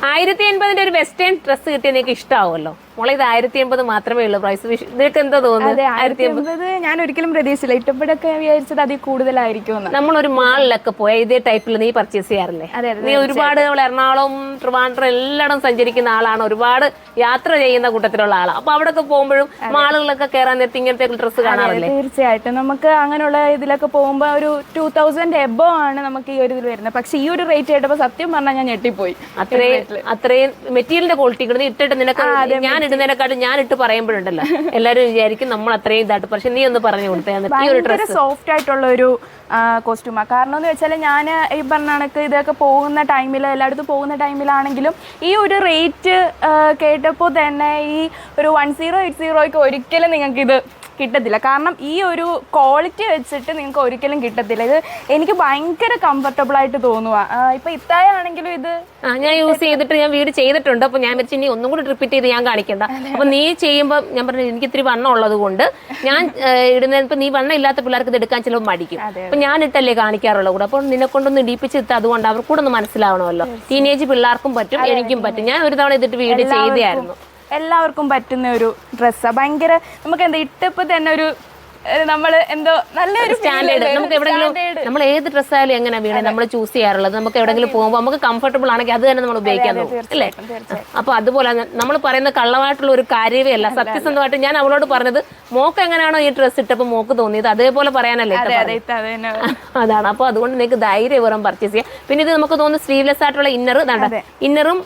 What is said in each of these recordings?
1080 ഒരു western dress കിട്ടിയ നിങ്ങൾക്ക് ഇഷ്ടമാവുമല്ലോ. മോളെ ഇത് 1080 മാത്രമേ ഉള്ളൂ പ്രൈസ്. നിങ്ങൾക്ക് എന്താ തോന്നുന്നത്? 1080 ഞാൻ ഒരിക്കലും പ്രതീക്ഷിച്ചില്ല. ഇട്ടപ്പോഴൊക്കെ വിചാരിച്ചത് അതിൽ കൂടുതലായിരിക്കും. നമ്മളൊരു മാളിലൊക്കെ പോയാൽ ഇതേ ടൈപ്പിൽ നീ പർച്ചേസ് ചെയ്യാറില്ലേ? നീ ഒരുപാട് എറണാകുളം, ട്രിവാൻഡ്രം എല്ലായിടം സഞ്ചരിക്കുന്ന ആളാണ്, ഒരുപാട് യാത്ര ചെയ്യുന്ന കൂട്ടത്തിലുള്ള ആളാണ്. അപ്പൊ അവിടെ പോകുമ്പോഴും മാളുകളിലൊക്കെ കയറാൻ നേരത്തെ ഇങ്ങനത്തെ ഡ്രസ്സ് കാണാറില്ലേ? തീർച്ചയായിട്ടും. നമുക്ക് അങ്ങനെയുള്ള ഇതിലൊക്കെ പോകുമ്പോൾ ഒരു 2000 എബോ ആണ് നമുക്ക് ഈ ഒരു ഇതിൽ വരുന്നത്. പക്ഷെ ഈ ഒരു റേറ്റ് ആയിട്ടപ്പോ സത്യം പറഞ്ഞാൽ ഞാൻ ഞെട്ടിപ്പോയി. അത്രയും മെറ്റീരിയലിന്റെ ക്വാളിറ്റി ഇട്ടിട്ട് നിനക്ക് ഞാൻ ഇടുന്നതിനെക്കാട്ടും ഞാൻ ഇട്ട് പറയുമ്പോഴുണ്ടല്ലോ എല്ലാരും വിചാരിക്കും നമ്മൾ അത്രയും ഇതായിട്ട്. പക്ഷെ നീ ഒന്ന് പറഞ്ഞു കൊടുത്തേ, സോഫ്റ്റ് ആയിട്ടുള്ള ഒരു കോസ്റ്റ്യൂമാണ്. കാരണം എന്ന് വെച്ചാൽ ഞാൻ ഈ പറഞ്ഞ കണക്ക് ഇതൊക്കെ പോകുന്ന ടൈമിൽ, എല്ലായിടത്തും പോകുന്ന ടൈമിലാണെങ്കിലും ഈ ഒരു റേറ്റ് കേട്ടപ്പോൾ തന്നെ ഈ ഒരു 1080 ഒരിക്കലും നിങ്ങൾക്ക് ഇത് കിട്ടത്തില്ല. കാരണം ഈ ഒരു ക്വാളിറ്റി വെച്ചിട്ട് നിങ്ങൾക്ക് ഒരിക്കലും കിട്ടത്തില്ല. ഇത് എനിക്ക് ഭയങ്കര കംഫർട്ടബിൾ ആയിട്ട് തോന്നുക. ഇപ്പൊ ഇത്തായ ആണെങ്കിലും ഇത് ഞാൻ യൂസ് ചെയ്തിട്ട് ഞാൻ വീട് ചെയ്തിട്ടുണ്ട്. അപ്പൊ ഞാൻ വെച്ച് ഇനി ഒന്നും കൂടി റിപ്പീറ്റ് ചെയ്ത് ഞാൻ കാണിക്കണ്ട. അപ്പൊ നീ ചെയ്യുമ്പോൾ ഞാൻ പറഞ്ഞു എനിക്ക് ഇത്തിരി വണ്ണം ഉള്ളത് കൊണ്ട് ഞാൻ ഇടുന്ന, ഇപ്പൊ നീ വണ്ണം ഇല്ലാത്ത പിള്ളേർക്ക് ഇത് എടുക്കാൻ ചിലപ്പോൾ മടിക്കും. അപ്പൊ ഞാൻ ഇട്ടല്ലേ കാണിക്കാറുള്ളത് കൂടെ. അപ്പോൾ നിന്നെ കൊണ്ടൊന്ന് ഇടിപ്പിച്ച് ഇട്ട് അതുകൊണ്ട് അവർക്ക് കൂടെ ഒന്ന് മനസ്സിലാവണമല്ലോ. ടീനേജ് പിള്ളേർക്കും പറ്റും, എനിക്കും പറ്റും. ഞാൻ ഒരു തവണ ഇതിട്ട് വീട് ചെയ്തായിരുന്നു. എല്ലാവർക്കും പറ്റുന്ന ഒരു ഡ്രസ്സാണ്. ഭയങ്കര നമുക്ക് എന്താ ഇട്ടപ്പോ തന്നെ ഒരു നമ്മള് എന്തോ നല്ലൊരു സ്റ്റാൻഡേർഡ്. നമുക്ക് എവിടെയെങ്കിലും നമ്മൾ ഏത് ഡ്രസ്സ് ആയാലും എങ്ങനെ വീണേ നമ്മൾ ചൂസ് ചെയ്യാറുള്ളത്. നമുക്ക് എവിടെയെങ്കിലും പോകുമ്പോൾ നമുക്ക് കംഫർട്ടബിൾ ആണെങ്കിൽ അത് തന്നെ നമ്മൾ ഉപയോഗിക്കാൻ തോന്നും അല്ലേ? അപ്പൊ അതുപോലെ നമ്മൾ പറയുന്ന കള്ളമായിട്ടുള്ള ഒരു കാര്യമേ അല്ല, സത്യസന്ധമായിട്ട് ഞാൻ അവളോട് പറഞ്ഞത് മോക്ക് എങ്ങനെയാണോ ഈ ഡ്രസ്സ് ഇട്ടപ്പോൾ മോക്ക് തോന്നിയത് അതേപോലെ പറയാനല്ലേ. അതാണ്. അപ്പൊ അതുകൊണ്ട് നിങ്ങൾക്ക് ധൈര്യപൂർവ്വം പർച്ചേസ് ചെയ്യാം. പിന്നെ ഇത് നമുക്ക് തോന്നുന്നു സ്ലീവ്ലെസ് ആയിട്ടുള്ള ഇന്നറും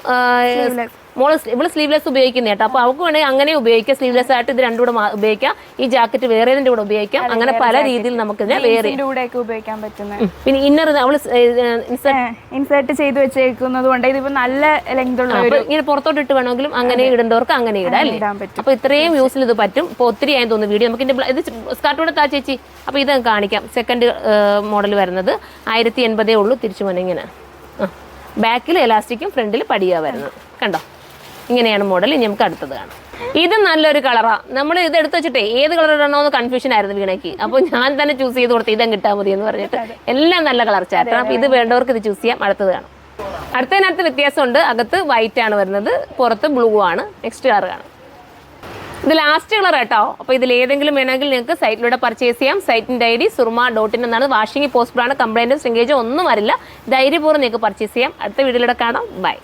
ഇവള് സ്ലീവ്ലെസ് ഉപയോഗിക്കുന്ന കേട്ടോ. അപ്പൊ അവർക്ക് വേണമെങ്കിൽ അങ്ങനെ ഉപയോഗിക്കാം. സ്ലീവ്ലെസ് ആയിട്ട് ഇത് രണ്ടും കൂടെ ഉപയോഗിക്കാം. ഈ ജാക്കറ്റ് വേറെ കൂടെ ഉപയോഗിക്കാം. അങ്ങനെ പല രീതിയിൽ നമുക്ക് ഉപയോഗിക്കാൻ പറ്റുന്നത്. പിന്നെ ഇന്നർ അവള് ഇൻസേർട്ട് ചെയ്ത് വെച്ചേക്കുന്നത് കൊണ്ട് ഇതിപ്പോ നല്ല ലെങ്ത് ഉള്ള ഇങ്ങനെ പുറത്തോട്ട് ഇട്ട് വേണമെങ്കിലും അങ്ങനെ ഇടേണ്ടവർക്ക് അങ്ങനെ ഇടാം അല്ലേ? അപ്പൊ ഇത്രയും യൂസിൽ ഇത് പറ്റും. ഇപ്പൊ ഒത്തിരി ആയി തോന്നുന്നു വീഡിയോ. നമുക്ക് ഇത് സ്കർട്ട് കൂടെ താ ചേച്ചി. അപ്പൊ ഇത് കാണിക്കാം. സെക്കൻഡ് മോഡൽ വരുന്നത് 1080 ഉള്ളൂ. തിരിച്ചു പോന്നെ ഇങ്ങനെ ബാക്കിൽ എലാസ്റ്റിക്കും ഫ്രണ്ടിൽ പടിയാ വരുന്നത്. കണ്ടോ, ഇങ്ങനെയാണ് മോഡൽ. ഇനി നമുക്ക് അടുത്തത് കാണാം. ഇത് നല്ലൊരു കളറാ. നമ്മൾ ഇത് എടുത്ത് വെച്ചിട്ടേ ഏത് കളർ ഇടണമെന്ന് കൺഫ്യൂഷൻ ആയിരുന്നു വീണയ്ക്ക്. അപ്പൊ ഞാൻ തന്നെ ചൂസ് ചെയ്ത് കൊടുത്ത് ഇതും കിട്ടാൻ മതി എന്ന് പറഞ്ഞിട്ട് എല്ലാം നല്ല കളർ ചാറ്റാണ്. അപ്പൊ ഇത് വേണ്ടവർക്ക് ഇത് ചൂസ് ചെയ്യാം. അടുത്തത് കാണാം. അടുത്തതിനകത്ത് വ്യത്യാസമുണ്ട്. അകത്ത് വൈറ്റ് ആണ് വരുന്നത്, പുറത്ത് ബ്ലൂ ആണ്. നെക്സ്റ്റ് കളർ കാണാം. ഇത് ലാസ്റ്റ് കളർ കേട്ടോ. അപ്പോൾ ഇതിൽ ഏതെങ്കിലും വേണമെങ്കിൽ നിങ്ങൾക്ക് സൈറ്റിലൂടെ പർച്ചേസ് ചെയ്യാം. സൈറ്റിൻ്റെ ID surma.in എന്നാണ്. വാഷിംഗ് പോസിബിൾ ആണ്. കംപ്ലൈൻറ്റും ശ്രിങ്കേജോ ഒന്നും വരില്ല. ധൈര്യപൂർവ്വം നിങ്ങൾക്ക് പർച്ചേസ് ചെയ്യാം. അടുത്ത വീഡിയോയിലൂടെ കാണാം. ബൈ.